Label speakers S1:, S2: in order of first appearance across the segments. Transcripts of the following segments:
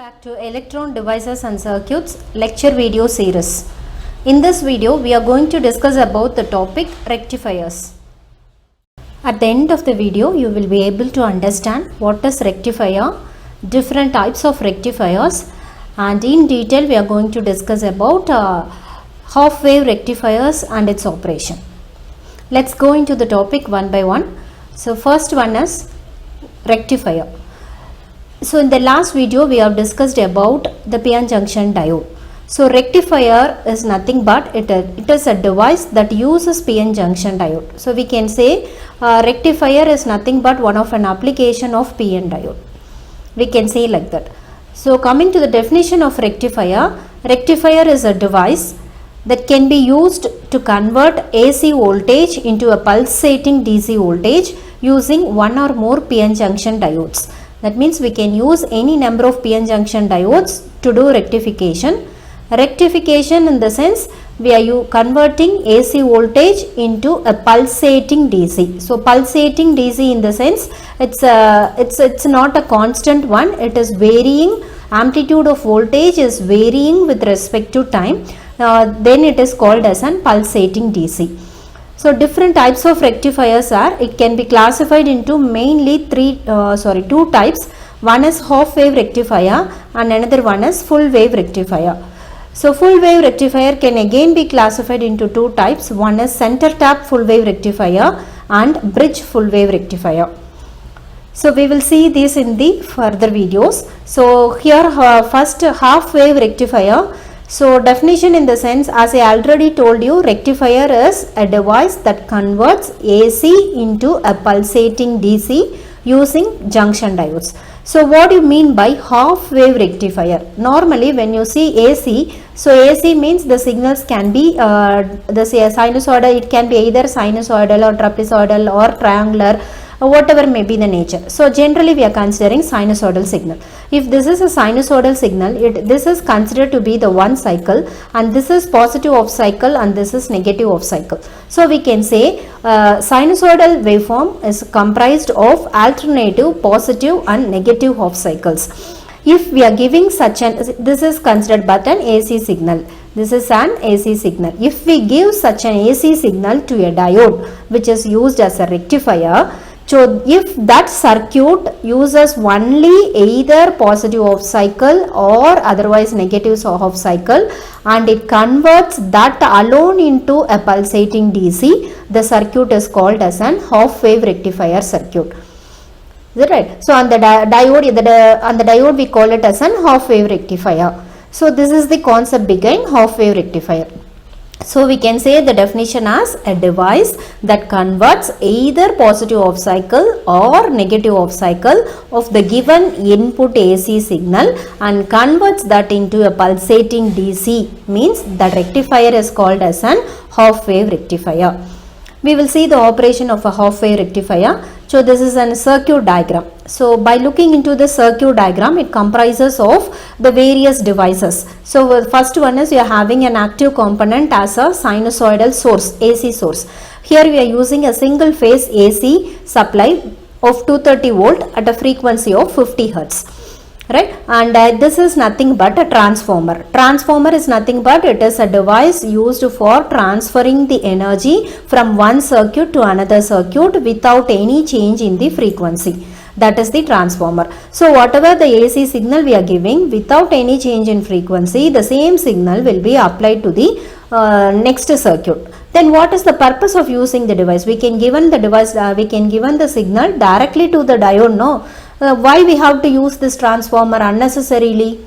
S1: back to Electron Devices and Circuits lecture video series. In this video, we are going to discuss about the topic rectifiers. At the end of the video, you will be able to understand what is rectifier, different types of rectifiers, and in detail we are going to discuss about half wave rectifiers and its operation. Let's go into the topic one by one. So first one is rectifier. So in the last video we have discussed about the PN junction diode. So rectifier is nothing but it is a device that uses PN junction diode. So we can say rectifier is nothing but one of an application of PN diode. We can say like that. So coming to the definition of rectifier, rectifier is a device that can be used to convert AC voltage into a pulsating DC voltage using one or more PN junction diodes. That means we can use any number of PN junction diodes to do rectification. Rectification in the sense we are converting AC voltage into a pulsating DC. So pulsating DC in the sense it's not a constant one. It is varying. Amplitude of voltage is varying with respect to time. Then it is called as an pulsating DC. So different types of rectifiers are, it can be classified into mainly two types. One is half wave rectifier and another one is full wave rectifier. So full wave rectifier can again be classified into two types. One is center tap full wave rectifier and bridge full wave rectifier. So we will see this in the further videos. So here first half wave rectifier. So definition in the sense, as I already told you, rectifier is a device that converts AC into a pulsating DC using junction diodes. So what do you mean by half wave rectifier? Normally when you see AC, so AC means the signals can be the sinusoidal, it can be either sinusoidal or trapezoidal or triangular, whatever may be the nature. So generally we are considering sinusoidal signal. If this is a sinusoidal signal, this is considered to be the one cycle, and this is positive off cycle and this is negative off cycle. So we can say sinusoidal waveform is comprised of alternative positive and negative off cycles. If we are giving such an, this is considered but an AC signal. This is an AC signal. If we give such an AC signal to a diode which is used as a rectifier, so if that circuit uses only either positive off cycle or otherwise negative off cycle and it converts that alone into a pulsating DC, the circuit is called as an half wave rectifier circuit. Is that right? So on the diode we call it as an half wave rectifier. So this is the concept behind half wave rectifier. So we can say the definition as a device that converts either positive off cycle or negative off cycle of the given input AC signal and converts that into a pulsating DC, means the rectifier is called as an half wave rectifier. We will see the operation of a half wave rectifier. So this is a circuit diagram. So by looking into the circuit diagram, it comprises of the various devices. So first one is you are having an active component as a sinusoidal source, AC source. Here we are using a single phase AC supply of 230 volt at a frequency of 50 hertz. Right, and this is nothing but a transformer. Transformer is nothing but it is a device used for transferring the energy from one circuit to another circuit without any change in the frequency. That is the transformer. So whatever the AC signal we are giving without any change in frequency, the same signal will be applied to the next circuit. Then what is the purpose of using the device? We can given the device, we can given the signal directly to the diode, no? Why we have to use this transformer unnecessarily?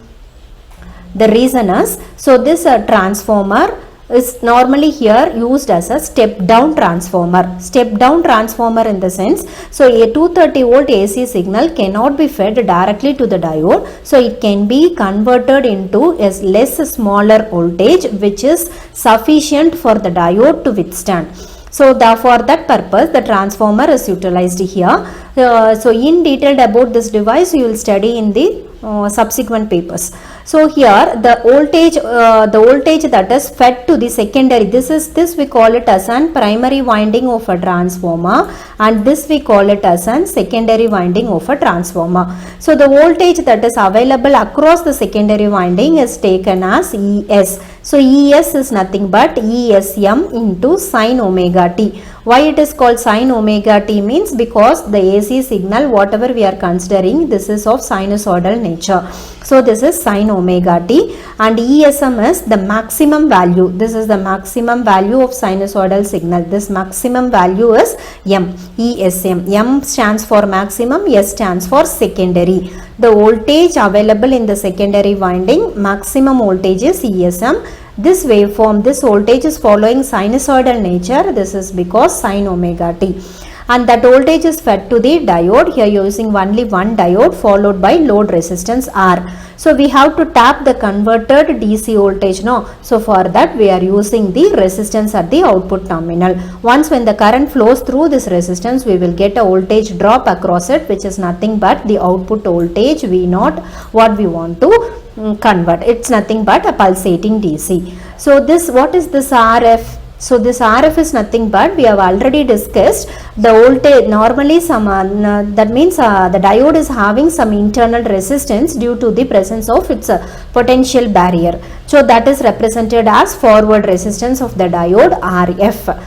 S1: The reason is, so this transformer is normally here used as a step down transformer. Step down transformer in the sense, so a 230 volt AC signal cannot be fed directly to the diode. So it can be converted into a less smaller voltage which is sufficient for the diode to withstand. So for that purpose the transformer is utilized here. So in detail about this device you will study in the subsequent papers. So here the voltage that is fed to the secondary, this we call it as an primary winding of a transformer, and this we call it as an secondary winding of a transformer. So the voltage that is available across the secondary winding is taken as ES. So ES is nothing but ESM into sin omega t. Why it is called sin omega t means because the AC signal whatever we are considering, this is of sinusoidal nature. So this is sin omega t, and ESM is the maximum value. This is the maximum value of sinusoidal signal. This maximum value is M, ESM. M stands for maximum, S stands for secondary. The voltage available in the secondary winding, maximum voltage is ESM. This waveform, this voltage is following sinusoidal nature. This is because sin omega t. And that voltage is fed to the diode. Here using only one diode followed by load resistance R. So we have to tap the converted DC voltage now. So for that we are using the resistance at the output terminal. Once when the current flows through this resistance, we will get a voltage drop across it, which is nothing but the output voltage V0 what we want to convert. It's nothing but a pulsating DC. So this, what is this RF? So this RF is nothing but, we have already discussed, the voltage normally some that means the diode is having some internal resistance due to the presence of its potential barrier. So that is represented as forward resistance of the diode RF.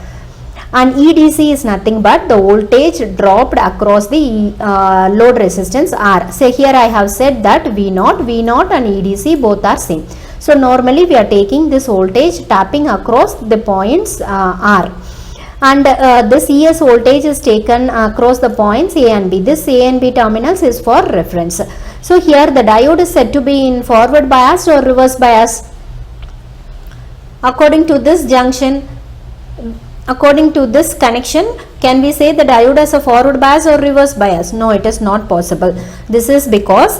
S1: And EDC is nothing but the voltage dropped across the load resistance R. So here I have said that V0 and EDC both are same. So normally we are taking this voltage tapping across the points R, and this ES voltage is taken across the points A and B. This A and B terminals is for reference. So here the diode is said to be in forward bias or reverse bias. According to this junction, according to this connection, can we say the diode has a forward bias or reverse bias? No, it is not possible. This is because,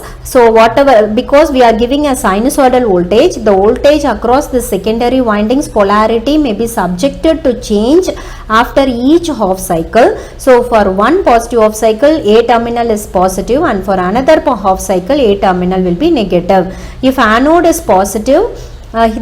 S1: because we are giving a sinusoidal voltage, the voltage across the secondary windings polarity may be subjected to change after each half cycle. So for one positive half cycle, A terminal is positive, and for another half cycle, A terminal will be negative. If anode is positive,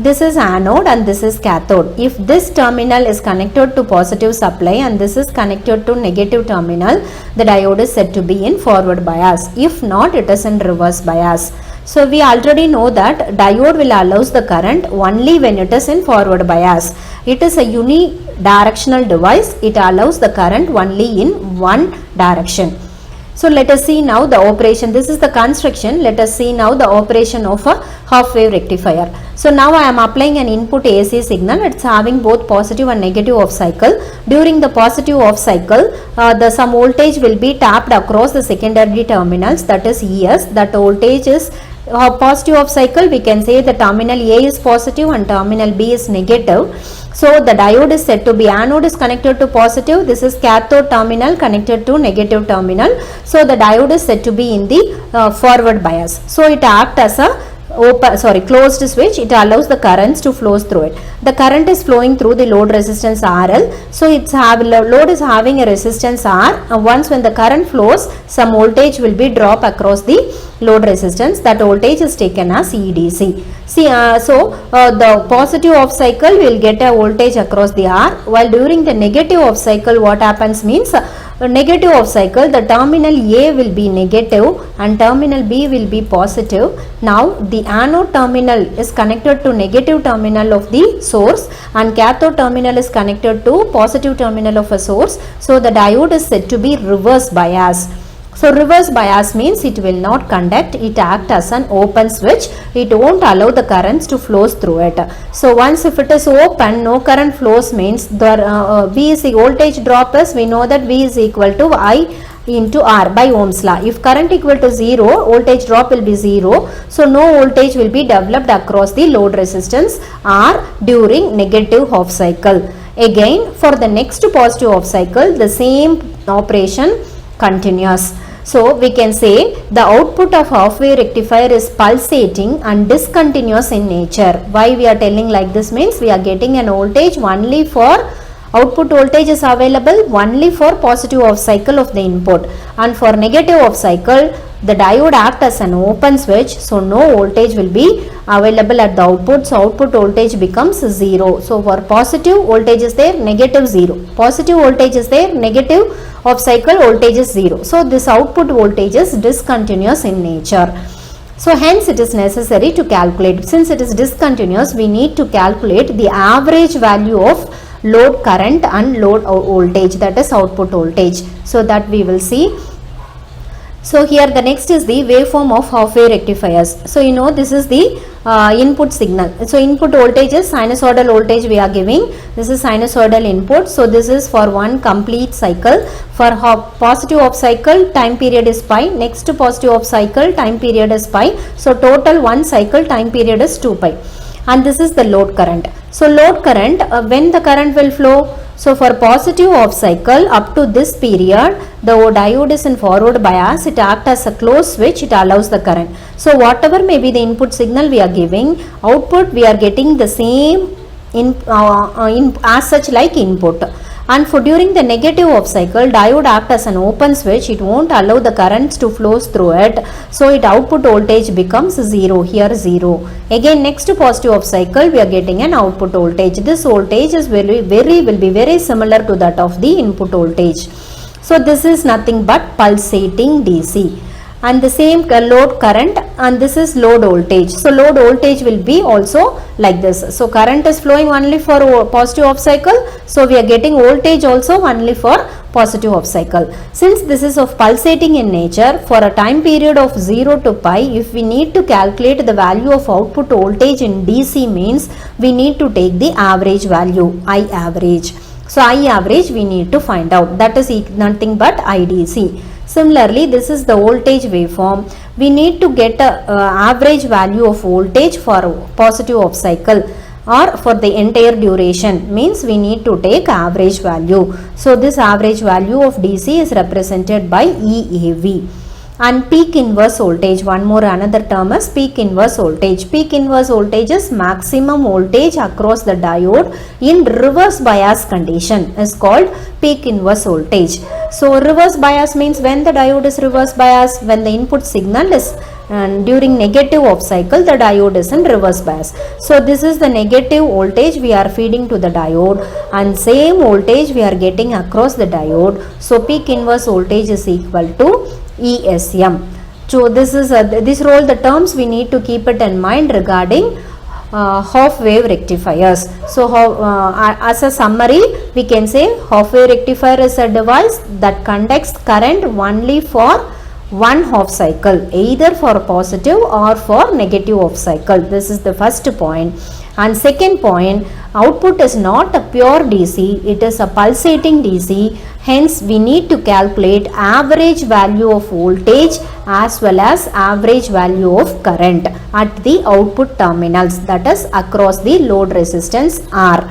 S1: this is anode and this is cathode. If this terminal is connected to positive supply and this is connected to negative terminal, the diode is said to be in forward bias. If not, it is in reverse bias. So we already know that diode will allows the current only when it is in forward bias. It is a unidirectional device. It allows the current only in one direction. So let us see now the operation. This is the construction. Let us see now the operation of a half wave rectifier. So now I am applying an input AC signal. It's having both positive and negative off cycle. During the positive off cycle, some voltage will be tapped across the secondary terminals, that is ES. That voltage is positive off cycle. We can say the terminal A is positive and terminal B is negative. So the diode is said to be, anode is connected to positive, this is cathode terminal connected to negative terminal. So the diode is said to be in the forward bias. So it acts as a closed switch. It allows the currents to flow through it. The current is flowing through the load resistance RL. So load is having a resistance R. Once when the current flows, some voltage will be dropped across the load resistance. That voltage is taken as EDC. See, the positive off cycle will get a voltage across the R, while during the negative off cycle, what happens means, negative off cycle, the terminal A will be negative and terminal B will be positive. Now the anode terminal is connected to negative terminal of the source and cathode terminal is connected to positive terminal of a source. So the diode is said to be reverse bias. So reverse bias means it will not conduct, it acts as an open switch. It won't allow the currents to flow through it. So once if it is open, no current flows means the V is the voltage drop is, we know that V is equal to I into R by Ohm's law. If current equal to 0, voltage drop will be 0. So no voltage will be developed across the load resistance R during negative half cycle. Again, for the next positive half cycle, the same operation continues. So we can say the output of half wave rectifier is pulsating and discontinuous in nature. Why we are telling like this means, we are getting an voltage only for, output voltage is available only for positive off cycle of the input, and for negative off cycle the diode act as an open switch, so no voltage will be available at the output, so output voltage becomes 0. So for positive voltage is there, negative 0. Positive voltage is there, negative of cycle voltage is 0. So this output voltage is discontinuous in nature. So hence it is necessary to calculate. Since it is discontinuous, we need to calculate the average value of load current and load voltage, that is output voltage. So that we will see. So here the next is the waveform of half-wave rectifiers. So you know this is the input signal. So input voltage is sinusoidal voltage we are giving. This is sinusoidal input. So this is for one complete cycle. For positive off cycle, time period is pi. Next to positive off cycle, time period is pi. So total one cycle time period is 2 pi. And this is the load current. So load current, when the current will flow? So for positive off cycle up to this period, the diode is in forward bias, it acts as a closed switch, it allows the current. So whatever may be the input signal we are giving, output we are getting the same as such like input. And for during the negative off cycle, diode acts as an open switch, it won't allow the currents to flow through it, so it output voltage becomes 0, here 0. Again next to positive off cycle, we are getting an output voltage. This voltage is will be very similar to that of the input voltage. So this is nothing but pulsating DC. And the same load current, and this is load voltage. So load voltage will be also like this. So current is flowing only for positive off cycle, so we are getting voltage also only for positive off cycle. Since this is of pulsating in nature, for a time period of 0 to pi, if we need to calculate the value of output voltage in DC means we need to take the average value, I average. So I average we need to find out, that is nothing but IDC. Similarly, this is the voltage waveform. We need to get a average value of voltage for positive off cycle or for the entire duration, means we need to take average value. So this average value of DC is represented by EAV. And peak inverse voltage, one more another term is peak inverse voltage. Peak inverse voltage is maximum voltage across the diode in reverse bias condition is called peak inverse voltage. So reverse bias means when the diode is reverse bias, when the input signal is during negative off cycle, the diode is in reverse bias. So this is the negative voltage we are feeding to the diode, and same voltage we are getting across the diode. So peak inverse voltage is equal to ESM. So this is these are all the terms we need to keep it in mind regarding half wave rectifiers. So as a summary, we can say half wave rectifier is a device that conducts current only for one half cycle, either for positive or for negative half cycle. This is the first point. And second point, output is not a pure DC, it is a pulsating DC. Hence we need to calculate average value of voltage as well as average value of current at the output terminals, that is across the load resistance R.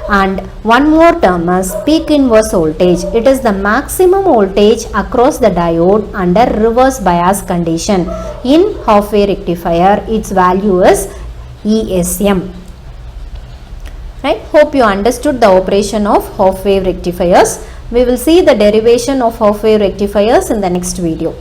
S1: And one more term is peak inverse voltage. It is the maximum voltage across the diode under reverse bias condition. In half wave rectifier, its value is ESM. Right? Hope you understood the operation of half wave rectifiers. We will see the derivation of half wave rectifiers in the next video.